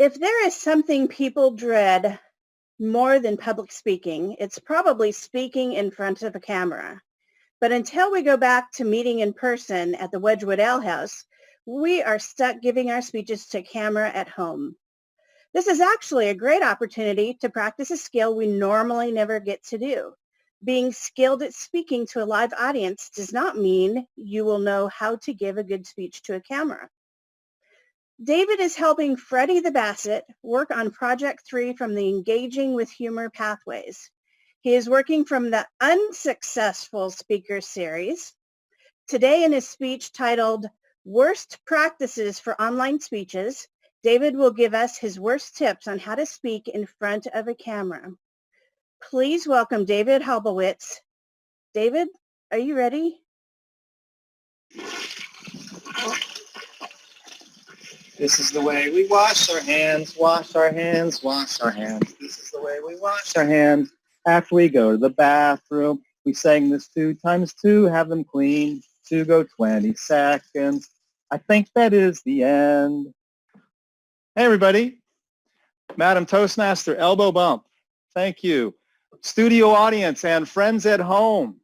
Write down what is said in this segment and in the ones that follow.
If there is something people dread more than public speaking, it's probably speaking in front of a camera. But until we go back to meeting in person at the Wedgwood Ale House, we are stuck giving our speeches to camera at home. This is actually a great opportunity to practice a skill we normally never get to do. Being skilled at speaking to a live audience does not mean you will know how to give a good speech to a camera. David is helping Freddie the Basset work on Project 3 from the Engaging with Humor Pathways. He is working from the Unsuccessful Speakers series. Today in his speech titled Worst Practices for Online Speeches, David will give us his worst tips on how to speak in front of a camera. Please welcome David Halbowitz. David, are you ready? This is the way we wash our hands, wash our hands, wash our hands. This is the way we wash our hands after we go to the bathroom. We sang this 2 times 2, have them clean, 2 go 20 seconds. I think that is the end. Hey, everybody. Madam Toastmaster, elbow bump. Thank you. Studio audience and friends at home.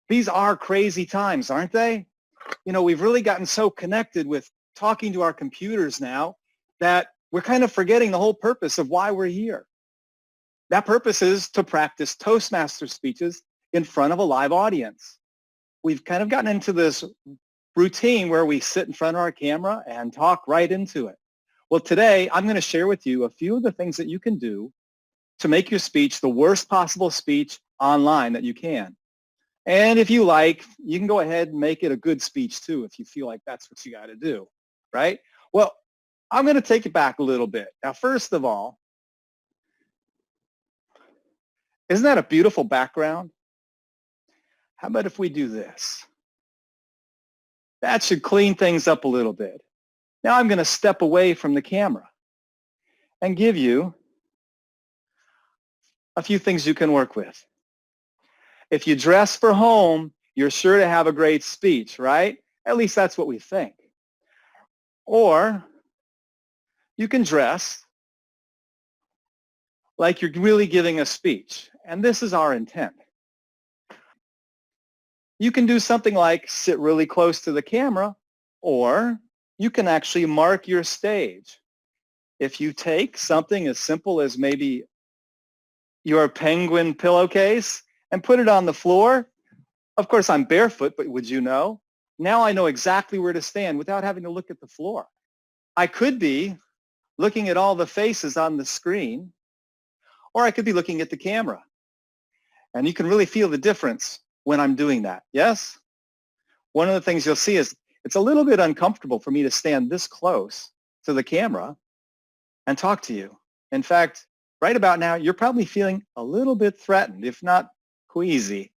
These are crazy times, aren't they? You know, we've really gotten so connected with talking to our computers now that we're kind of forgetting the whole purpose of why we're here. That purpose is to practice Toastmaster speeches in front of a live audience. We've kind of gotten into this routine where we sit in front of our camera and talk right into it. Well, today I'm going to share with you a few of the things that you can do to make your speech the worst possible speech online that you can. And if you like, you can go ahead and make it a good speech too if you feel like that's what you got to do, right? Well, I'm going to take it back a little bit. Now, first of all, isn't that a beautiful background? How about if we do this? That should clean things up a little bit. Now I'm going to step away from the camera and give you a few things you can work with. If you dress for home, you're sure to have a great speech, right? At least that's what we think. Or you can dress like you're really giving a speech, and this is our intent. You can do something like sit really close to the camera, or you can actually mark your stage. If you take something as simple as maybe your penguin pillowcase and put it on the floor, of course I'm barefoot, but would you know? Now I know exactly where to stand without having to look at the floor. I could be looking at all the faces on the screen, or I could be looking at the camera. And you can really feel the difference when I'm doing that, yes? One of the things you'll see is it's a little bit uncomfortable for me to stand this close to the camera and talk to you. In fact, right about now, you're probably feeling a little bit threatened, if not queasy.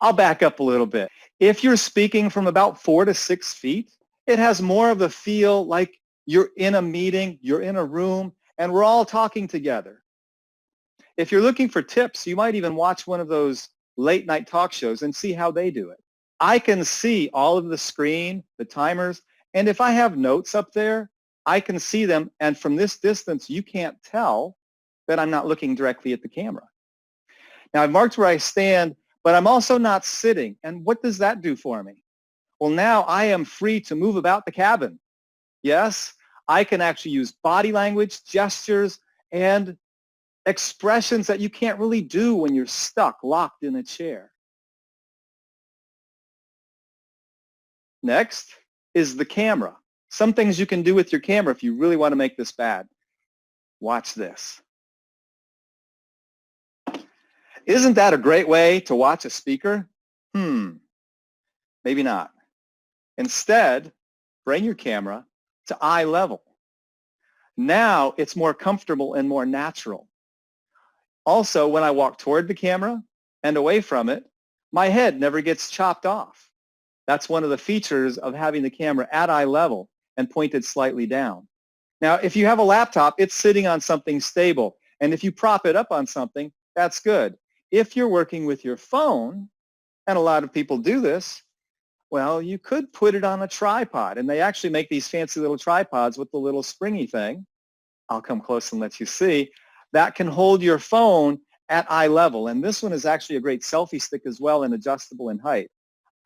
I'll back up a little bit. If you're speaking from about 4 to 6 feet, it has more of a feel like you're in a meeting, you're in a room, and we're all talking together. If you're looking for tips, you might even watch one of those late night talk shows and see how they do it. I can see all of the screen, the timers, and if I have notes up there, I can see them, and from this distance, you can't tell that I'm not looking directly at the camera. Now, I've marked where I stand, but I'm also not sitting, and what does that do for me? Well, now I am free to move about the cabin. Yes, I can actually use body language, gestures, and expressions that you can't really do when you're stuck, locked in a chair. Next is the camera. Some things you can do with your camera if you really want to make this bad. Watch this. Isn't that a great way to watch a speaker? Maybe not. Instead, bring your camera to eye level. Now it's more comfortable and more natural. Also, when I walk toward the camera and away from it, my head never gets chopped off. That's one of the features of having the camera at eye level and pointed slightly down. Now, if you have a laptop, it's sitting on something stable. And if you prop it up on something, that's good. If you're working with your phone, and a lot of people do this, well, you could put it on a tripod. And they actually make these fancy little tripods with the little springy thing. I'll come close and let you see, that can hold your phone at eye level. And this one is actually a great selfie stick as well and adjustable in height.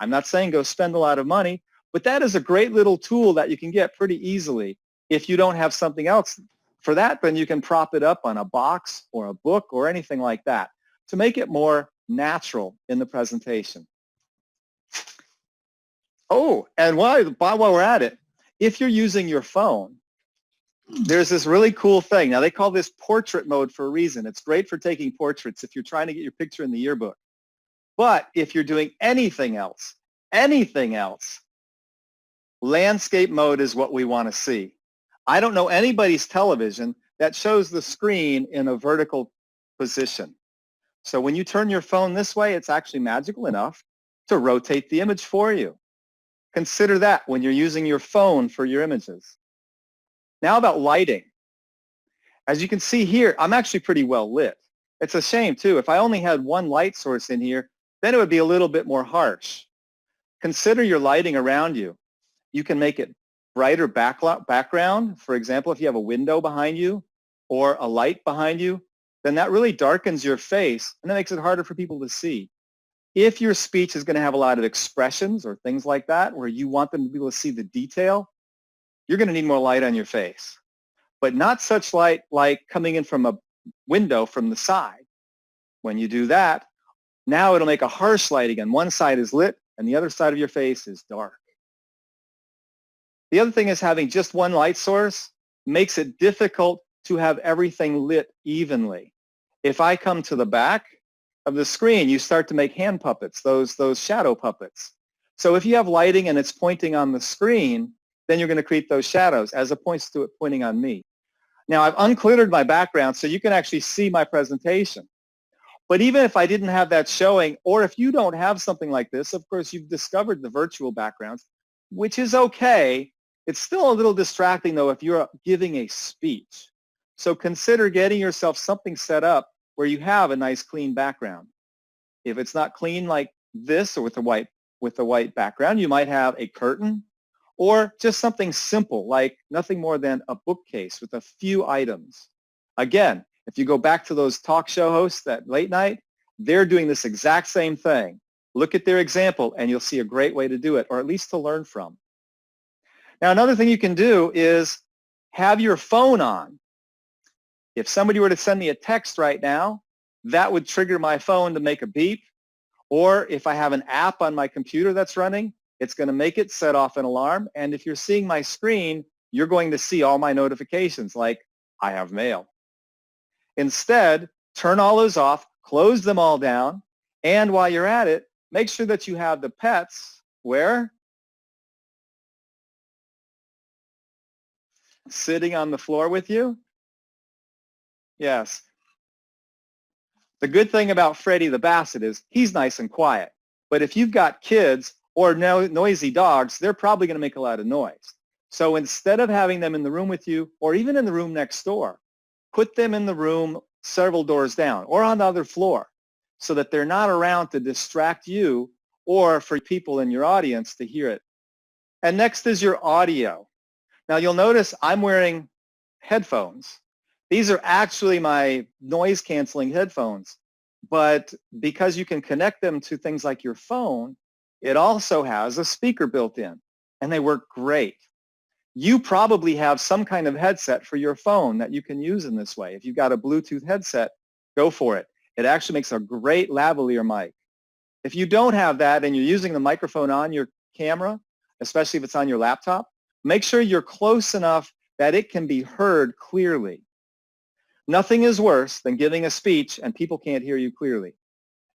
I'm not saying go spend a lot of money, but that is a great little tool that you can get pretty easily. If you don't have something else for that, then you can prop it up on a box or a book or anything like that to make it more natural in the presentation. Oh, and while we're at it, if you're using your phone, there's this really cool thing. Now, they call this portrait mode for a reason. It's great for taking portraits if you're trying to get your picture in the yearbook. But if you're doing anything else, landscape mode is what we want to see. I don't know anybody's television that shows the screen in a vertical position. So when you turn your phone this way, it's actually magical enough to rotate the image for you. Consider that when you're using your phone for your images. Now about lighting. As you can see here, I'm actually pretty well lit. It's a shame too. If I only had one light source in here, then it would be a little bit more harsh. Consider your lighting around you. You can make it brighter background. For example, if you have a window behind you or a light behind you, then that really darkens your face and that makes it harder for people to see. If your speech is going to have a lot of expressions or things like that, where you want them to be able to see the detail, you're going to need more light on your face. But not such light like coming in from a window from the side. When you do that, now it'll make a harsh light again. One side is lit and the other side of your face is dark. The other thing is having just one light source makes it difficult to have everything lit evenly. If I come to the back of the screen, you start to make hand puppets, those shadow puppets. So if you have lighting and it's pointing on the screen, then you're going to create those shadows as opposed to it pointing on me. Now I've uncluttered my background so you can actually see my presentation. But even if I didn't have that showing, or if you don't have something like this, of course you've discovered the virtual backgrounds, which is okay. It's still a little distracting though if you're giving a speech. So consider getting yourself something set up where you have a nice clean background. If it's not clean like this or with the white background, you might have a curtain or just something simple like nothing more than a bookcase with a few items. Again, if you go back to those talk show hosts at late night, they're doing this exact same thing. Look at their example and you'll see a great way to do it, or at least to learn from. Now, another thing you can do is have your phone on. If somebody were to send me a text right now, that would trigger my phone to make a beep. Or if I have an app on my computer that's running, it's going to make it set off an alarm. And if you're seeing my screen, you're going to see all my notifications like I have mail. Instead, turn all those off, close them all down, and while you're at it, make sure that you have the pets where? Sitting on the floor with you? Yes. The good thing about Freddie the Basset is he's nice and quiet. But if you've got kids or noisy dogs, they're probably going to make a lot of noise. So instead of having them in the room with you or even in the room next door, put them in the room several doors down or on the other floor so that they're not around to distract you or for people in your audience to hear it. And next is your audio. Now you'll notice I'm wearing headphones. These are actually my noise canceling headphones, but because you can connect them to things like your phone, it also has a speaker built in and they work great. You probably have some kind of headset for your phone that you can use in this way. If you've got a Bluetooth headset, go for it. It actually makes a great lavalier mic. If you don't have that and you're using the microphone on your camera, especially if it's on your laptop, make sure you're close enough that it can be heard clearly. Nothing is worse than giving a speech and people can't hear you clearly.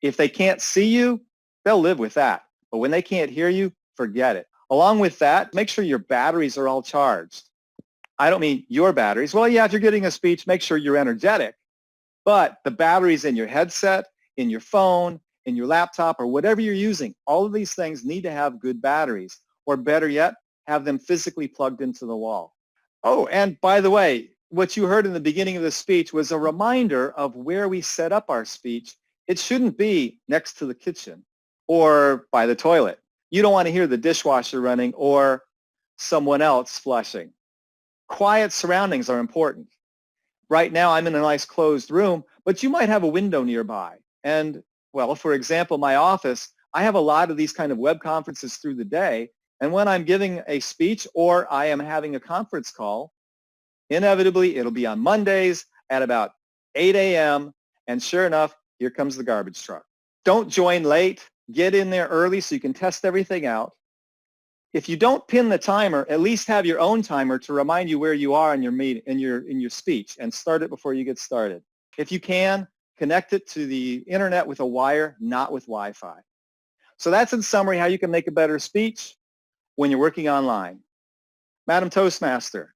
If they can't see you, they'll live with that. But when they can't hear you, forget it. Along with that, make sure your batteries are all charged. I don't mean your batteries. Well, yeah, if you're getting a speech, make sure you're energetic. But the batteries in your headset, in your phone, in your laptop, or whatever you're using, all of these things need to have good batteries. Or better yet, have them physically plugged into the wall. Oh, and by the way, what you heard in the beginning of the speech was a reminder of where we set up our speech. It shouldn't be next to the kitchen or by the toilet. You don't want to hear the dishwasher running or someone else flushing. Quiet surroundings are important. Right now, I'm in a nice closed room, but you might have a window nearby. And, well, for example, my office, I have a lot of these kind of web conferences through the day. And when I'm giving a speech or I am having a conference call, inevitably, it'll be on Mondays at about 8 a.m. And sure enough, here comes the garbage truck. Don't join late. Get in there early so you can test everything out. If you don't pin the timer, at least have your own timer to remind you where you are in your speech, and start it before you get started. If you can, connect it to the internet with a wire, not with Wi-Fi. So that's in summary how you can make a better speech when you're working online. Madam Toastmaster,